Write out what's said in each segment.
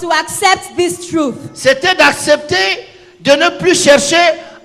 To accept this truth. C'était d'accepter de ne plus chercher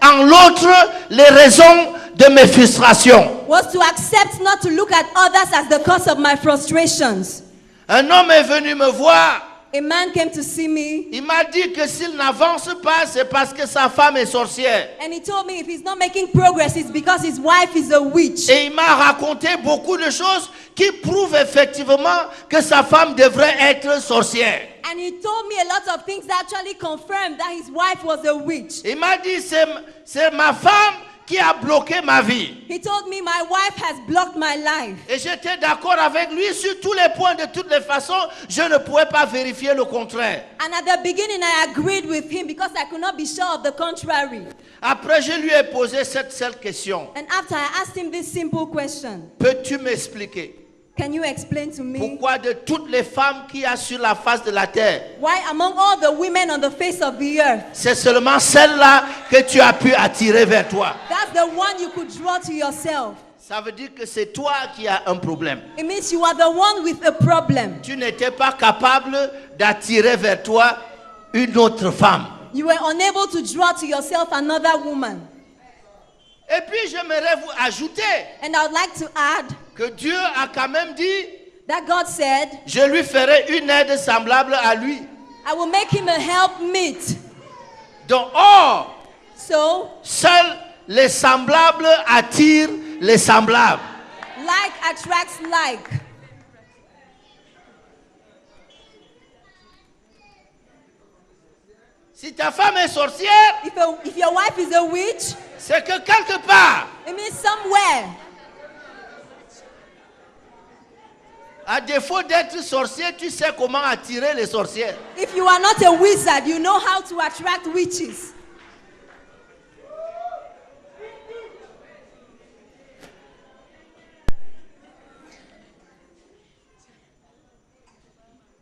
en l'autre les raisons de mes frustrations. Was to accept not to look at others as the cause of my frustrations. Un homme est venu me voir. A man came to see me. Il m'a dit que s'il n'avance pas, c'est parce que sa femme est sorcière. And he told me if he's not making progress, it's because his wife is a witch. Et il m'a raconté beaucoup de choses qui prouvent effectivement que sa femme devrait être sorcière. And he told me a lot of things that actually confirmed that his wife was a witch. Il m'a dit c'est ma femme qui a bloqué ma vie. He told me my wife has blocked my life. Et j'étais d'accord avec lui sur tous les points. De toutes les façons, je ne pouvais pas vérifier le contraire. And at the beginning I agreed with him because I could not be sure of the contrary. Après, je lui ai posé cette seule question. And after I asked him this simple question. Peux-tu m'expliquer? Can you explain to me pourquoi de toutes les femmes qu'il y a sur la face de la terre, why among all the women on the face of the earth, c'est seulement celle-là que tu as pu attirer vers toi? that's the one you could draw to yourself? Ça veut dire que c'est toi qui as un problème. It means you are the one with a problem. Tu n'étais pas capable d'attirer vers toi une autre femme. You were unable to draw to yourself another woman. Et puis j'aimerais vous ajouter And I would like to add que Dieu a quand même dit, that God said, je lui ferai une aide semblable à lui. I will make him a helpmeet. Donc, or, So, seuls les semblables attirent les semblables. like attracts like. Si ta femme est sorcière, If your wife is a witch, c'est que quelque part, it means somewhere. à défaut d'être sorcier, tu sais comment attirer les sorcières. If you are not a wizard, you know how to attract witches.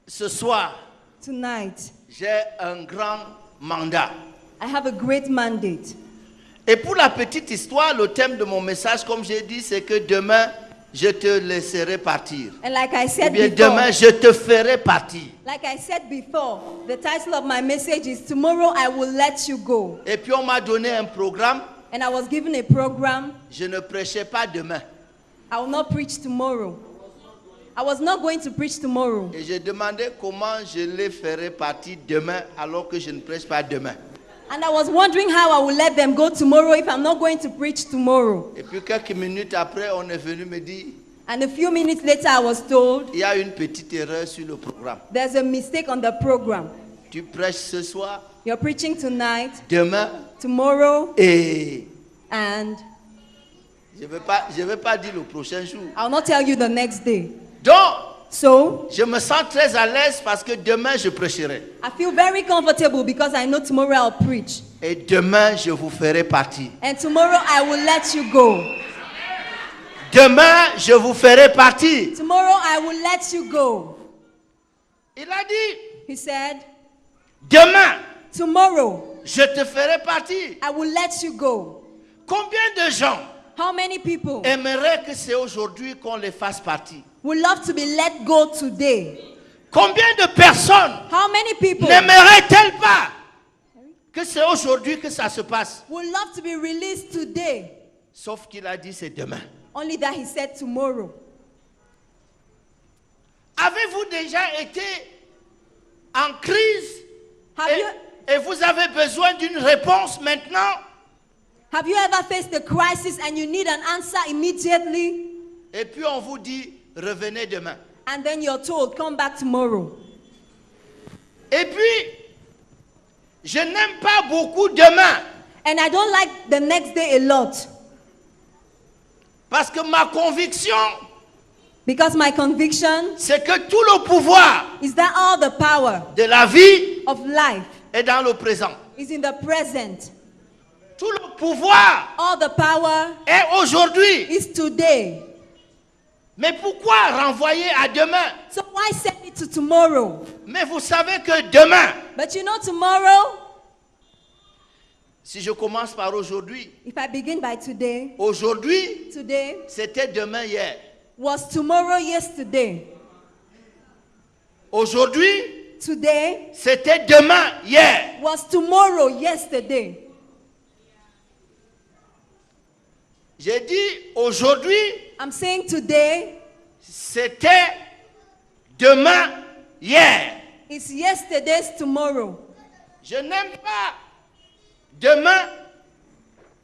Ce soir, Tonight, j'ai un grand mandat. I have a great mandate. Et pour la petite histoire, le thème de mon message, comme j'ai dit, c'est que demain, je te laisserai partir. And like I Ou said bien before, demain, je te ferai partir. like I said before, the title of my message is Tomorrow I Will Let You Go. Et puis on m'a donné un programme. And I was given a program. Je ne prêchais pas demain. I will not preach tomorrow. I was not going to preach tomorrow. Et j'ai demandé comment je les ferai partir demain alors que je ne prêche pas demain. And I was wondering how I will let them go tomorrow if I'm not going to preach tomorrow. Et puis quelques minutes après, on est venu me dire, And a few minutes later I was told, il y a une petite erreur sur le programme. there's a mistake on the program. Tu prêches ce soir, You're preaching tonight, demain, tomorrow, et and je vais pas dire le prochain jour. I'll not tell you the next day. Donc, So, je me sens très à l'aise parce que demain, je prêcherai. I feel very comfortable because I know tomorrow I'll preach. Et demain, je vous ferai partir. And tomorrow I will let you go. Demain, je vous ferai partir. Tomorrow I will let you go. Il a dit, He said, demain, tomorrow je te ferai partir. I will let you go. Combien de gens How many people aimeraient que c'est aujourd'hui qu'on les fasse partir? would love to be let go today? Combien de personnes How many people n'aimeraient-elles pas que c'est aujourd'hui que ça se passe? would love to be released today? Sauf qu'il a dit c'est demain. Only that he said tomorrow. Avez-vous déjà été en crise Have et, you et vous avez besoin d'une réponse maintenant? have you ever faced a crisis and you need an answer immediately? Et puis on vous dit revenez demain. And then you're told, come back tomorrow. Et puis, je n'aime pas beaucoup demain. And I don't like the next day a lot. Parce que ma conviction, Because my conviction c'est que tout le pouvoir is that all the power de la vie of life est dans le présent. is in the present. Tout le pouvoir All the power est aujourd'hui. is today. Mais pourquoi renvoyer à demain? So why send it to tomorrow? Mais vous savez que demain, But you know tomorrow, si je commence par aujourd'hui, if I begin by today, aujourd'hui, today c'était demain hier. was tomorrow yesterday. Aujourd'hui, today c'était demain, hier. was tomorrow, yesterday. J'ai dit aujourd'hui, I'm saying today c'était demain, hier. is yesterday's tomorrow. Je n'aime pas demain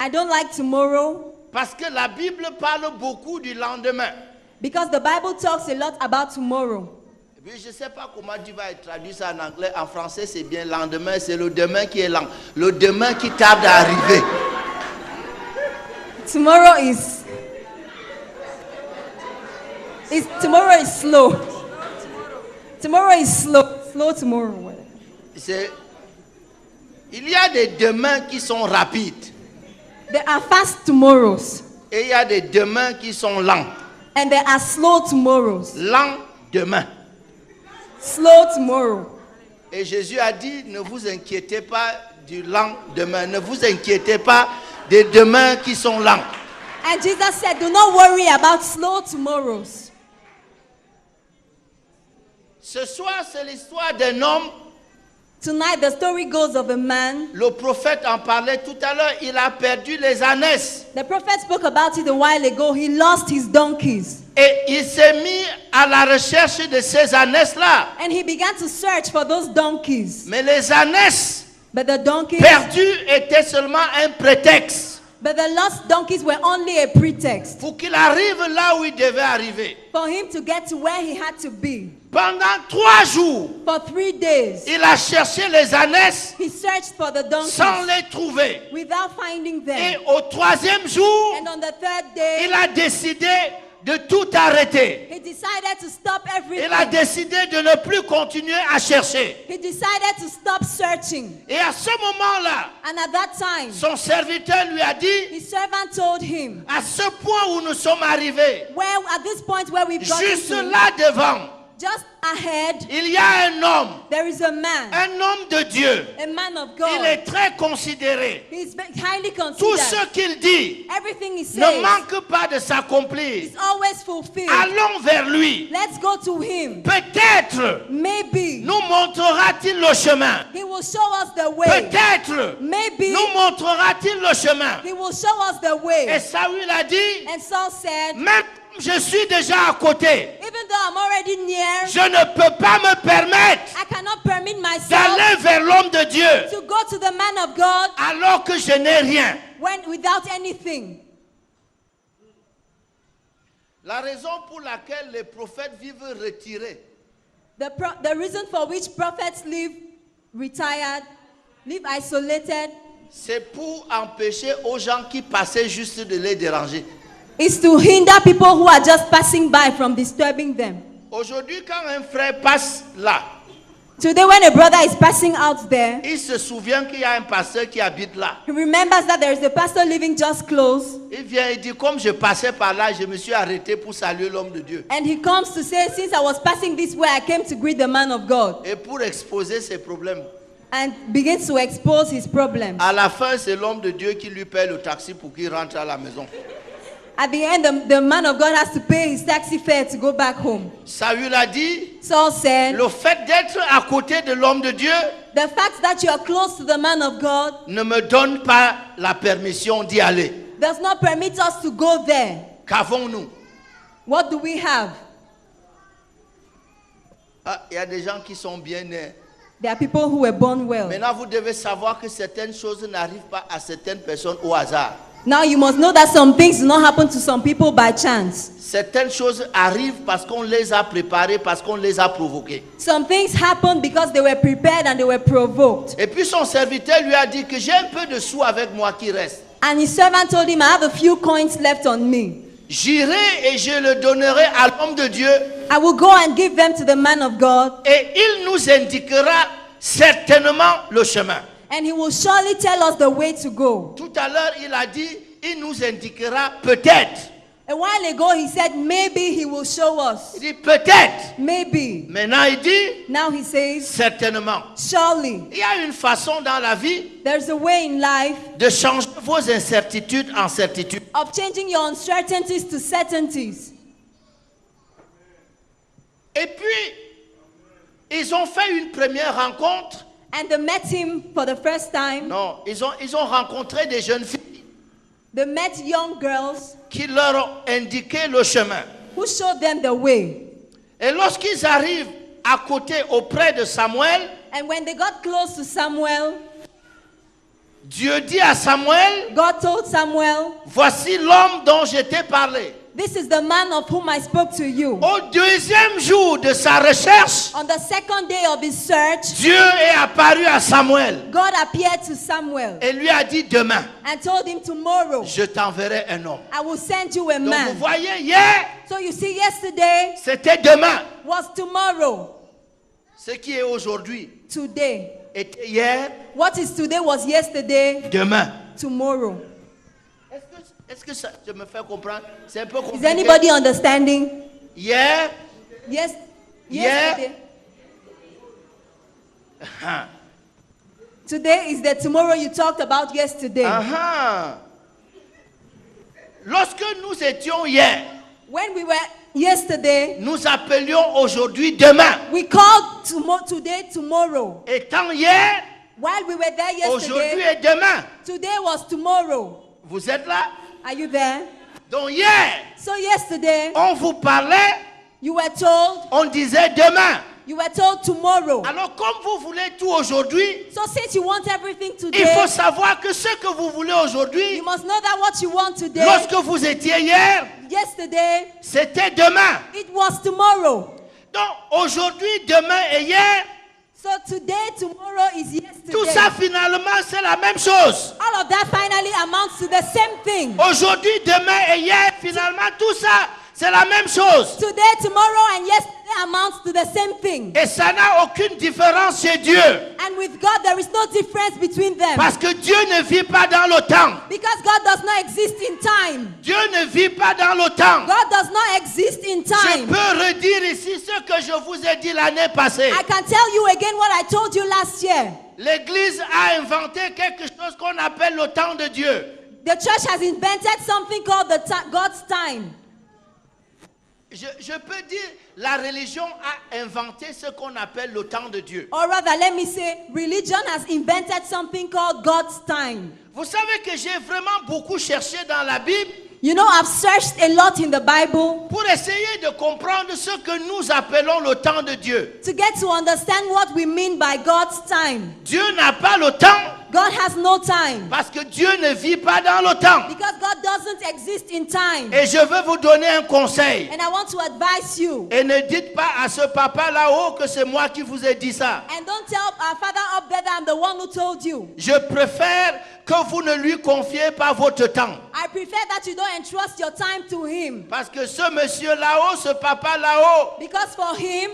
I don't like tomorrow parce que la Bible parle beaucoup du lendemain. because the Bible talks a lot about tomorrow. Et puis, je ne sais pas comment tu vas traduire ça en anglais. En français, c'est bien lendemain. C'est le demain qui est lent. Le demain qui tarde à arriver. Tomorrow is tomorrow is slow. Tomorrow is slow. Slow tomorrow. Il y a des demains qui sont rapides. There are fast tomorrows Et il y a des demains qui sont lents. and there are slow tomorrows. Lent demain. Slow tomorrow. Et Jésus a dit, ne vous inquiétez pas du lent demain. Ne vous inquiétez pas des demains qui sont lents. And Jesus said, do not worry about slow tomorrows. Ce soir, c'est l'histoire d'un homme. Tonight, the story goes of a man. Le prophète en parlait tout à l'heure. Il a perdu les ânesses. The prophet spoke about it a while ago. He lost his donkeys. Et il s'est mis à la recherche de ces ânesses-là. And he began to search for those donkeys. Mais les ânesses But the donkeys, perdues étaient seulement un prétexte but the lost donkeys were only a pretext pour qu'il arrive là où il devait arriver. for him to get to where he had to be. Pendant 3 jours, For 3 days, il a cherché les ânesses he searched for the sans donkeys les trouver. without finding Et them. au 3e jour, And on the 3rd day, il a décidé de tout arrêter. he decided to stop Il a everything. décidé de ne plus continuer à chercher. He decided to stop searching. Et à ce moment-là, And at that time, son serviteur lui a dit, his servant told him, à ce point où nous sommes arrivés, well, at this point where we've gotten juste to, là devant, just ahead, il y a un homme de Dieu. a man of Il God. est très considéré. He's highly Tout considered. ce qu'il dit Everything he ne says manque pas de s'accomplir. is always fulfilled. Allons vers lui. Let's go to him. Peut-être Maybe nous montrera-t-il le chemin. he will show us the way. Peut-être Maybe nous montrera-t-il le chemin. he will show us the Et way. Saül a dit, And Saul said, même je suis déjà à côté, even though I'm already near, je ne peux pas me permettre I cannot permit myself d'aller vers l'homme de Dieu to go to the man of God alors que je n'ai rien. without anything. La raison pour laquelle les prophètes vivent retirés, The reason for which prophets live retired, live isolated, c'est pour empêcher aux gens qui passaient juste de les déranger. is to hinder people who are just passing by from disturbing them. Aujourd'hui, quand un frère passe là, Today, when a brother is passing out there, il se souvient qu'il y a un pasteur qui habite là. he remembers that there is a pastor living just close, Il vient et dit, comme je passais par là, je me suis arrêté pour saluer l'homme de Dieu. and he comes to say, since I was passing this way, I came to greet the man of God, Et pour exposer ses problèmes. and begins to expose his problems. À la fin, c'est l'homme de Dieu qui lui paie le taxi pour qu'il rentre à la maison. At the end, the man of God has to pay his taxi fare to go back home. Saül a dit, Saul said, le fait d'être à côté de l'homme de Dieu the fact that you are close to the man of God ne me donne pas la permission d'y aller. does not permit us to go there. Qu'avons-nous? What do we have? Ah, il y a des gens qui sont bien nés. There are people who were born well. Maintenant, vous devez savoir que certaines choses n'arrivent pas à certaines personnes au hasard. Now you must know that some things do not happen to some people by chance. Certaines choses arrivent parce qu'on les a préparées, parce qu'on les a provoquées. Some things happen because they were prepared and they were provoked. Et puis son serviteur lui a dit que j'ai un peu de sous avec moi qui reste. And his servant told him, I have a few coins left on me. J'irai et je le donnerai à l'homme de Dieu I will go and give them to the man of God, et il nous indiquera certainement le chemin. and he will surely tell us the way to go. Tout à l'heure, il a dit, il nous indiquera peut-être. A while ago, he said, maybe he will show us. Il dit peut-être. Maybe. Maintenant, il dit Now he says, certainement. surely. Il y a une façon dans la vie There's a way in life de changer vos incertitudes en certitudes. of changing your uncertainties to certainties. Et puis, Ils ont fait une première rencontre. And they met him for the first time. Non, ils ont rencontré des jeunes filles They met young girls qui leur ont indiqué le chemin. who showed them the way. Et lorsqu'ils arrivent à côté, auprès de Samuel, And when they got close to Samuel, Dieu dit à Samuel, God told Samuel, voici l'homme dont je t'ai parlé. this is the man of whom I spoke to you. Au deuxième jour de sa recherche, On the second day of his search, Dieu est apparu à Samuel God appeared to Samuel et lui a dit demain, and told him, tomorrow je t'enverrai un homme. I will send you a Donc vous man. voyez, hier, So you see, yesterday c'était demain. was tomorrow. Ce qui est aujourd'hui Today. était hier, What is today was yesterday, demain. tomorrow. Est-ce que ça, je me fais comprendre? C'est un peu Is compliqué. anybody understanding? Hier, Yes. Yeah. Yesterday. Today is the tomorrow you talked about yesterday. lorsque nous étions hier, When we were yesterday, nous appelions aujourd'hui demain. we called today tomorrow. Étant hier, While we were there aujourd'hui yesterday, et demain. today was tomorrow. Vous êtes là? Are you there? Donc hier, So yesterday, on vous parlait, you were told, on disait demain. you were told tomorrow. Alors comme vous voulez tout aujourd'hui, So since you want everything il today, faut savoir que ce que vous voulez aujourd'hui, you must know that what you want today, lorsque vous étiez hier, yesterday, c'était demain. it was tomorrow. Donc aujourd'hui, demain et hier, So today, tomorrow is yesterday. tout ça finalement c'est la même chose. All of that finally amounts to the same thing. Aujourd'hui, demain et hier, finalement tout ça c'est la même chose. Today, tomorrow, and yesterday amounts to the same thing. Et ça n'a aucune différence chez Dieu. And with God, there is no difference between them. Parce que Dieu ne vit pas dans le temps. Because God does not exist in time. Dieu ne vit pas dans le temps. God does not exist in Je time. peux redire ici ce que je vous ai dit l'année passée. I can tell you again what I told you last year. L'Église a inventé quelque chose qu'on appelle le temps de Dieu. The church has invented something called God's time. Je peux dire, la religion a inventé ce qu'on appelle le temps de Dieu. Or rather, let me say, religion has invented something called God's time. Vous savez que j'ai vraiment beaucoup cherché dans la Bible You know, I've searched a lot in the Bible pour essayer de comprendre ce que nous appelons le temps de Dieu. to get to understand what we mean by God's time. Dieu n'a pas le temps God has no time parce que Dieu ne vit pas dans le temps. because God doesn't exist in time. Et je veux vous donner un conseil. And I want to advise you. Et ne dites pas à ce papa là-haut que c'est moi qui vous ai dit ça. And don't tell our father up there that I'm the one who told you. Je préfère que vous ne lui confiez pas votre temps. I prefer that you don't entrust your time to him. Parce que ce monsieur là-haut, ce papa là-haut, Because for him,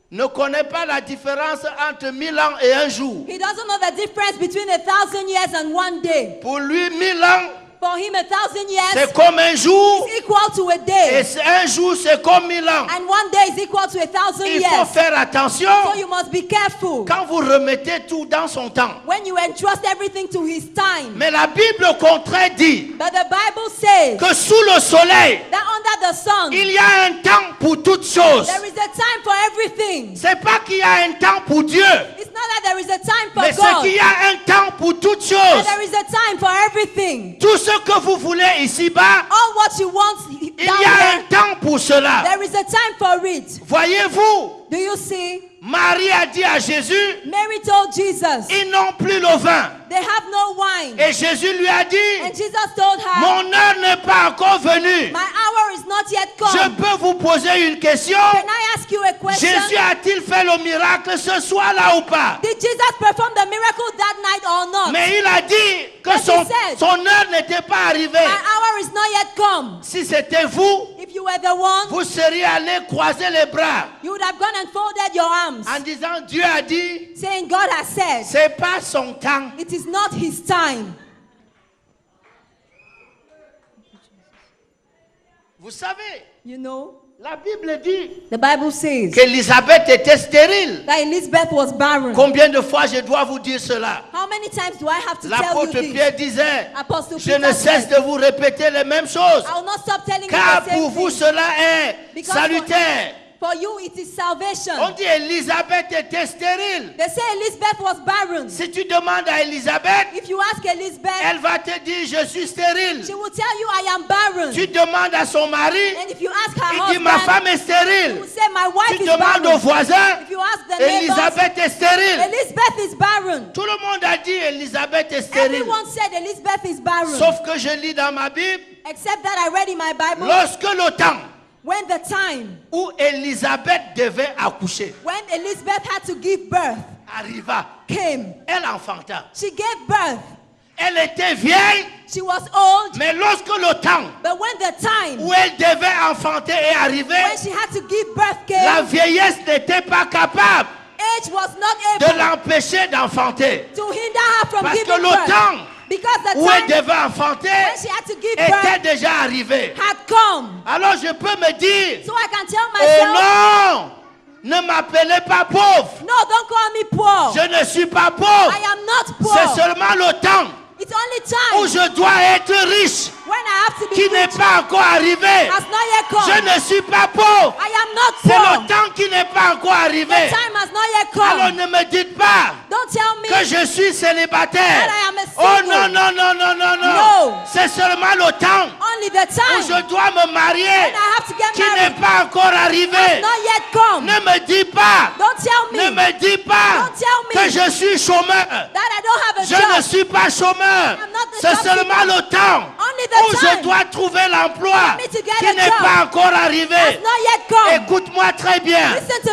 ne connaît pas la différence entre 1000 ans et un jour. he doesn't know the difference between 1,000 years and one day. Pour lui, 1000 ans, For him, 1,000 years c'est comme un jour. is equal to a Et day. un jour, c'est comme 1000 ans. And one day is equal to 1,000 Il faut years. faire attention So you must be careful quand vous remettez tout dans son temps. when you entrust everything to his time. Mais la Bible au contraire dit But the Bible says que sous le soleil, that under the sun, il y a un temps pour toutes choses. there is a time for everything. C'est pas qu'il y a un temps pour Dieu, It's not that there is a time for mais c'est God, qu'il y a un temps pour toutes but choses. there is a time for everything. Tout ce que vous voulez ici-bas, All what you want il down y a un there, temps pour cela. there is a time for it. Voyez-vous, Do you see? Marie a dit à Jésus, Mary told Jesus, ils n'ont plus le vin. they have no wine. Et Jésus lui a dit, And Jesus told her, mon heure n'est pas encore venue. my hour is not yet Je come. peux vous poser une question. Can I ask you a question? Jésus a-t-il fait le miracle ce soir-là ou pas? Did Jesus perform the miracle that night or not? Mais il a dit que But he said, son heure n'était pas arrivée. My hour is not yet come. Si c'était vous, If you were the one, vous seriez allé croiser les bras you would have gone and folded your arms, en disant, Dieu a dit, saying, God has said, c'est pas son temps. it is not his time. Vous savez, You know, la Bible dit the Bible says qu'Élisabeth était stérile. that Elizabeth was barren. Combien de fois je dois vous dire cela? How many times do I have to tell you L'apôtre this? Pierre disait, Apostle je Peter ne cesse said, de vous répéter les mêmes choses. I will not stop telling you Car the pour same vous thing. cela est Because salutaire. For you, it is salvation. On dit Élisabeth était stérile. They say Elizabeth was barren. Si tu demandes à Élisabeth, If you ask Elizabeth, elle va te dire je suis stérile. she will tell you, I am barren. Tu demandes à son mari, And if you ask her il dit ma husband, femme est he stérile. will say, my wife Tu is demandes aux barren. voisins, If you ask the neighbors, Élisabeth est stérile. Elizabeth is barren. Tout le monde a dit Élisabeth est stérile. Everyone said Elizabeth is barren. Sauf que je lis dans ma Bible, Except that I read in my Bible, lorsque le temps when the time où Élisabeth devait accoucher when Elizabeth had to give birth arriva, came, elle enfanta. she gave birth. Elle était vieille, She was old, mais lorsque le temps but when the time où elle devait enfanter est arrivé, when she had to give birth la came, vieillesse n'était pas capable age was not de able l'empêcher d'enfanter. to hinder her from Parce que giving le birth. temps Because the où elle time devait enfanter when she had to give était birth déjà arrivé. had come. Alors je peux me dire, So I can tell oh myself, non, ne m'appelez pas pauvre. no, don't call me poor. Je ne suis pas pauvre. I am not poor. C'est seulement le temps It's only où time je dois être riche when I have to be qui n'est rich pas encore arrivé. has not yet come. Je ne suis pas pauvre. I am not C'est poor. le temps qui n'est pas encore The arrivé. time has not yet Alors come. ne me dites pas Don't tell me que je suis célibataire. that I am a Oh single. non, non, non, non, non, non. No. C'est seulement le temps Only the où time je dois me marier when I have to get qui n'est married pas encore arrivé. has not yet come. Ne me dis pas, Don't tell ne me me dis pas Don't tell me que je suis chômeur. that I don't have a Je ne job. suis pas chômeur. I'm not the C'est job seulement seeker. le temps Only the où time je dois trouver l'emploi for me to get qui a n'est job pas encore has arrivé. not yet come. Écoute-moi très bien. Listen to